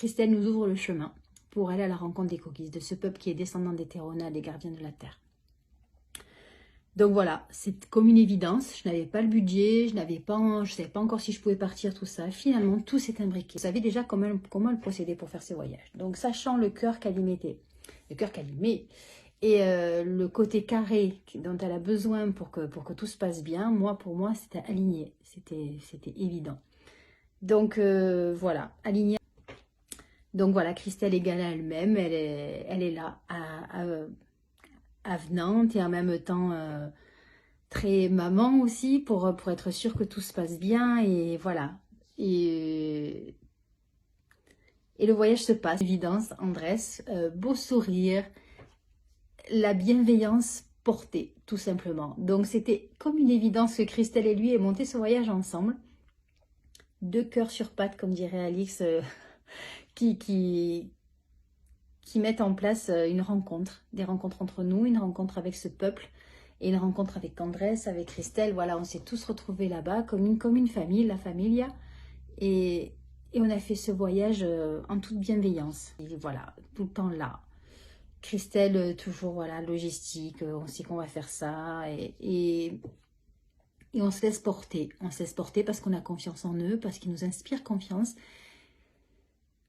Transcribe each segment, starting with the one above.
Christelle nous ouvre le chemin pour aller à la rencontre des Kogis, de ce peuple qui est descendant des Terona, des gardiens de la terre. Donc voilà, c'est comme une évidence. Je n'avais pas le budget, je ne savais pas encore si je pouvais partir, tout ça. Finalement, tout s'est imbriqué. Je savais déjà comment elle procédait pour faire ses voyages. Donc, sachant le cœur qu'elle y mettait, le cœur qu'elle y met, et le côté carré dont elle a besoin pour que tout se passe bien, pour moi, c'était aligné. C'était évident. Donc, voilà, aligné. Donc, voilà, Christelle égale à elle-même. Elle est là, avenante et en même temps très maman aussi pour être sûre que tout se passe bien. Et voilà. Et le voyage se passe. Évidence, Andrés, beau sourire, la bienveillance portée, tout simplement. Donc, c'était comme une évidence que Christelle et lui aient monté ce voyage ensemble. Deux cœurs sur pattes, comme dirait Alix, qui mettent en place une rencontre. Des rencontres entre nous, une rencontre avec ce peuple et une rencontre avec Andrés, avec Christelle. Voilà, on s'est tous retrouvés là-bas comme une famille, la familia. Et on a fait ce voyage en toute bienveillance. Et voilà, tout le temps là. Christelle, toujours, voilà, logistique, on sait qu'on va faire ça. Et on se laisse porter. On se laisse porter parce qu'on a confiance en eux, parce qu'ils nous inspirent confiance.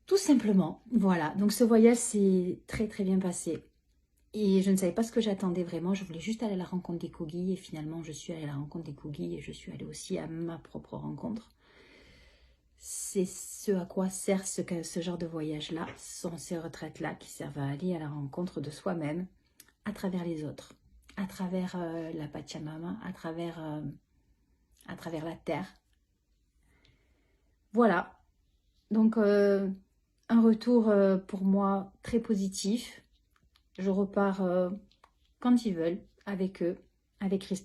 Tout simplement. Voilà, donc ce voyage s'est très très bien passé. Et je ne savais pas ce que j'attendais vraiment. Je voulais juste aller à la rencontre des Kogis. Et finalement, je suis allée à la rencontre des Kogis. Et je suis allée aussi à ma propre rencontre. C'est ce à quoi sert ce genre de voyage-là, sont ces retraites-là qui servent à aller à la rencontre de soi-même à travers les autres, à travers la Pachamama, à travers la terre. Voilà, donc un retour pour moi très positif. Je repars quand ils veulent, avec eux, avec Christelle.